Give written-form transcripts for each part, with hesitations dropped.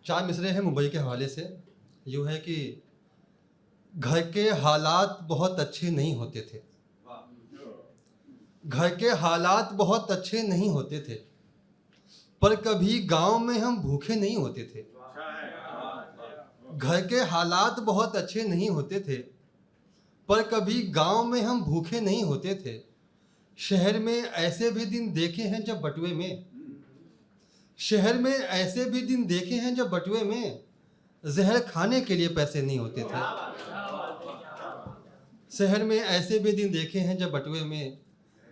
चार मिसरे हैं मुंबई के हवाले से। यूँ है कि घर के हालात बहुत अच्छे नहीं होते थे, घर के हालात बहुत अच्छे नहीं होते थे, पर कभी गांव में हम भूखे नहीं होते थे। घर के हालात बहुत अच्छे नहीं होते थे, पर कभी गांव में हम भूखे नहीं होते थे। शहर में ऐसे भी दिन देखे हैं जब बटुए में, शहर में ऐसे भी दिन देखे हैं जब बटुए में जहर खाने के लिए पैसे नहीं होते थे। शहर में ऐसे भी दिन देखे हैं जब बटुए में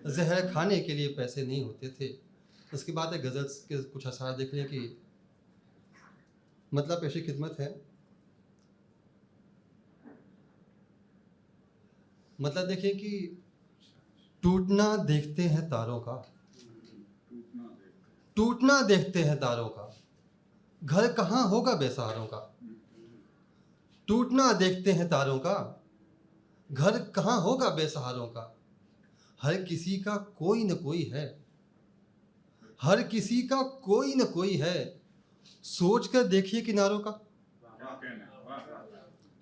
जहर खाने के लिए पैसे नहीं होते थे। उसके बाद गज़ल के कुछ अशार देख लें कि मतलब पेशी खिदमत है। मतलब देखिए कि टूटना देखते हैं तारों का, टूटना देखते हैं तारों का, घर कहाँ होगा बेसहारों का। टूटना देखते हैं तारों का, घर कहाँ होगा बेसहारों का। हर किसी का कोई न कोई है, हर किसी का कोई न कोई है, सोच कर देखिए किनारों का।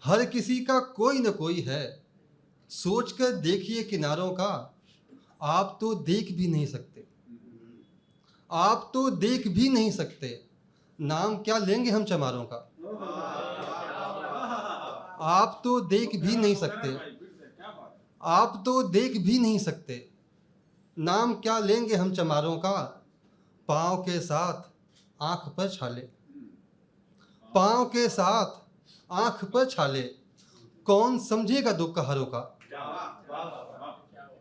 हर किसी का कोई न कोई है, सोच कर देखिए किनारों का। आप तो देख भी नहीं सकते, आप तो देख भी नहीं सकते, नाम क्या लेंगे हम चमारों का। आप तो देख भी नहीं सकते, आप तो देख भी नहीं सकते, नाम क्या लेंगे हम चमारों का। पाँव के साथ आँख पर छाले, पाँव के साथ आँख पर छाले, कौन समझेगा दुख कहारों का।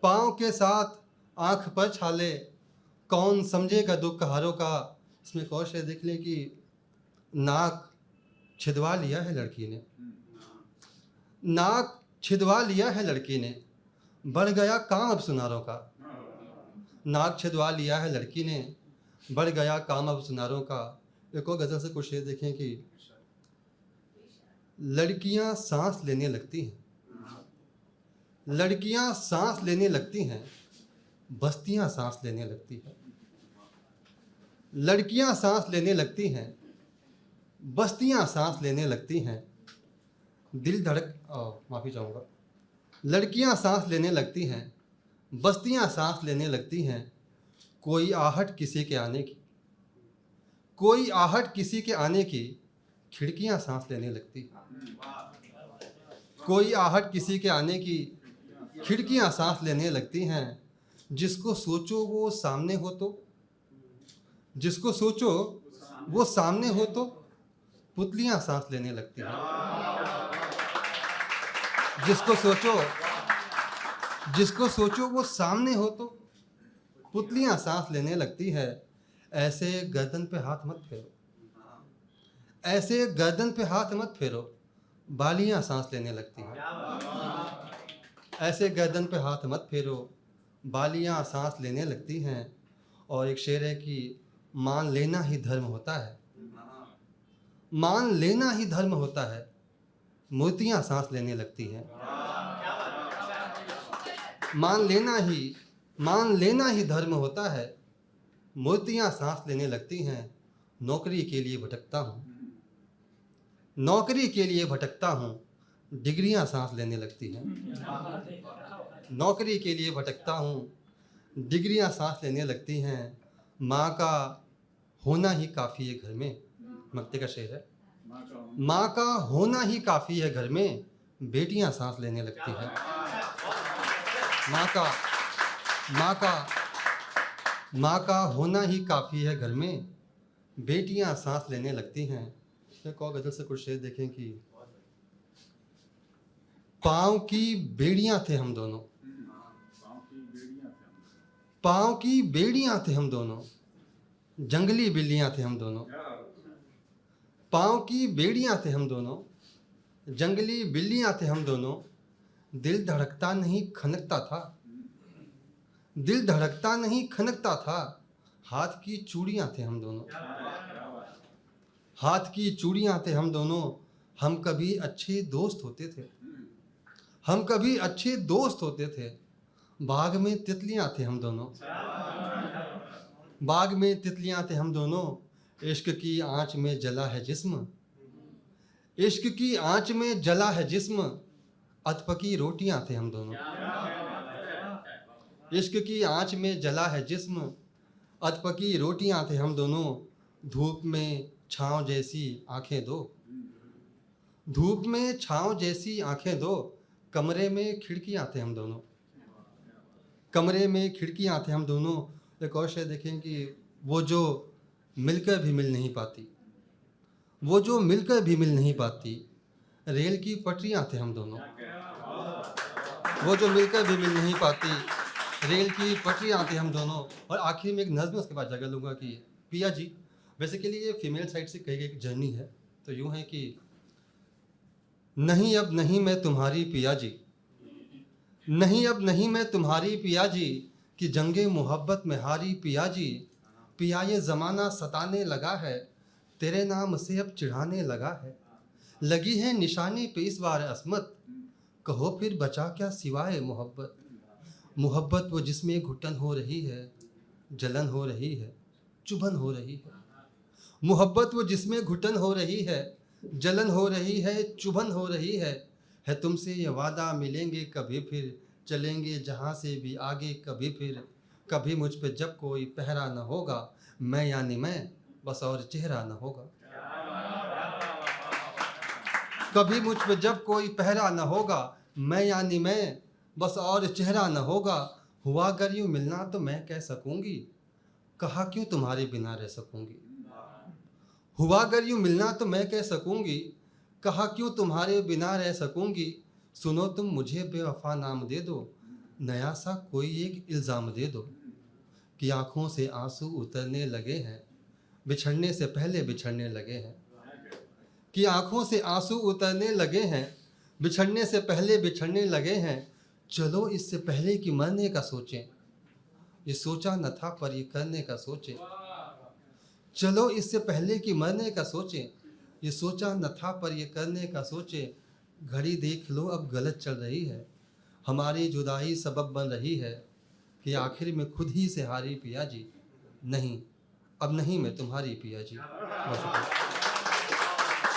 पाँव के साथ आँख पर छाले, कौन समझेगा दुख कहारों का। इसमें एक और शेर देख लें कि नाक छिदवा लिया है लड़की ने, नाक छिदवा लिया है लड़की ने, बढ़ गया काम अब सुनारों का। नाक छिदवा लिया है लड़की ने, बढ़ गया काम अब सुनारों का। एक और गज़ल से कुछ शेर देखें कि लड़कियां सांस लेने लगती हैं, लड़कियां सांस लेने लगती हैं, बस्तियां सांस लेने लगती हैं। लड़कियां सांस लेने लगती हैं, बस्तियां सांस लेने लगती हैं, दिल धड़क माफ़ी चाहूँगा। लड़कियां सांस लेने लगती हैं, बस्तियां सांस लेने लगती हैं, कोई आहट किसी के आने की, कोई आहट किसी के आने की, खिड़कियां सांस लेने लगती हैं। कोई आहट किसी के आने की, खिड़कियां सांस लेने लगती हैं। जिसको सोचो वो सामने हो तो, जिसको सोचो वो सामने हो तो, पुतलियां सांस लेने लगती हैं। जिसको सोचो, जिसको सोचो वो सामने हो तो, पुतलियां सांस लेने लगती है। ऐसे गर्दन पे हाथ मत फेरो, ऐसे गर्दन पे हाथ मत फेरो, बालियां सांस लेने लगती हैं। ऐसे गर्दन पे हाथ मत फेरो, बालियां सांस लेने लगती हैं। और एक शेर है कि मान लेना ही धर्म होता है, मान लेना ही धर्म होता है, मूर्तियां सांस लेने लगती हैं। मान लेना ही धर्म होता है, मूर्तियां सांस लेने लगती हैं। नौकरी के लिए भटकता हूँ, नौकरी के लिए भटकता हूँ, डिग्रियां सांस लेने लगती हैं। नौकरी के लिए भटकता हूँ, डिग्रियां सांस लेने लगती हैं। माँ का होना ही काफ़ी है घर में, मक्ते का शेर है। माँ का होना ही काफ़ी है घर में, बेटियां सांस लेने लगती हैं। माँ का होना ही काफ़ी है घर में, बेटियां सांस लेने लगती हैं। एक और गज़ल से कुछ शेर देखें कि पाँव की बेड़ियां थे हम दोनों, पाँव की बेड़ियां थे हम दोनों, जंगली बिल्लियां थे हम दोनों। पाँव की बेड़ियां थे हम दोनों, जंगली बिल्लियां थे हम दोनों। दिल धड़कता नहीं खनकता था, दिल धड़कता नहीं खनकता था, हाथ की चूड़ियां थे हम दोनों। हाथ की चूड़ियां थे हम दोनों। हम कभी अच्छे दोस्त होते थे, हम कभी अच्छे दोस्त होते थे, बाग में तितलियां थे हम दोनों। बाग में तितलियां थे हम दोनों, इश्क की आंच में जला है जिस्म, इश्क की आंच में जला है जिस्म, अधपकी रोटियां थे हम दोनों। इश्क की आंच में जला है जिस्म, अधपकी रोटियां थे हम दोनों। धूप में छाँव जैसी आंखें दो, धूप में छाँव जैसी आंखें दो, कमरे में खिड़कियां थे हम दोनों, कमरे में खिड़कियां थे हम दोनों। एक और शेर देखें कि वो जो मिलकर भी मिल नहीं पाती, वो जो मिलकर भी मिल नहीं पाती, रेल की पटरियां थे हम दोनों। वो जो मिलकर भी मिल नहीं पाती, रेल की पटरियां थे हम दोनों। और आखिर में एक नज़्म उसके बाद जगह लूँगा कि पिया जी, बेसिकली ये फीमेल साइड से कही गई एक जर्नी है। तो यूँ है कि नहीं अब नहीं मैं तुम्हारी पिया जी, नहीं अब नहीं मैं तुम्हारी पिया जी, कि जंगे मोहब्बत में हारी पिया जी। पिया ये ज़माना सताने लगा है, तेरे नाम से अब चिढ़ाने लगा है। लगी है निशानी पे इस बार असमत, कहो फिर बचा क्या सिवाय मोहब्बत। मोहब्बत वो जिसमें घुटन हो रही है, जलन हो रही है, चुभन हो रही है। मोहब्बत वो जिसमें घुटन हो रही है, जलन हो रही है, चुभन हो रही है तुमसे ये वादा मिलेंगे कभी फिर, चलेंगे जहाँ से भी आगे कभी फिर। कभी मुझ पे जब कोई पहरा न होगा, मैं यानी मैं, बस और चेहरा न होगा। कभी मुझ पे जब कोई पहरा न होगा, मैं यानी मैं, बस और चेहरा न होगा। हुआ अगर यूँ मिलना तो मैं कह सकूँगी, कहा क्यों तुम्हारे बिना रह सकूँगी। हुआ अगर यूँ मिलना तो मैं कह सकूँगी, कहा क्यों तुम्हारे बिना रह सकूँगी। सुनो तुम मुझे बेवफा नाम दे दो, नया सा कोई एक इल्ज़ाम दे दो, कि आँखों से आंसू उतरने लगे हैं, बिछड़ने से पहले बिछड़ने लगे हैं। कि आँखों से आंसू उतरने लगे हैं, बिछड़ने से पहले बिछड़ने लगे हैं। चलो इससे पहले कि मरने का सोचें, ये सोचा न था पर ये करने का सोचें। चलो इससे पहले कि मरने का सोचें, ये सोचा न था पर ये करने का सोचें। घड़ी देख लो अब गलत चल रही है, हमारी जुदाई सबब बन रही है, कि आखिर में खुद ही से हारी पिया जी। नहीं अब नहीं मैं तुम्हारी पिया जी। बहुत शुक्रिया।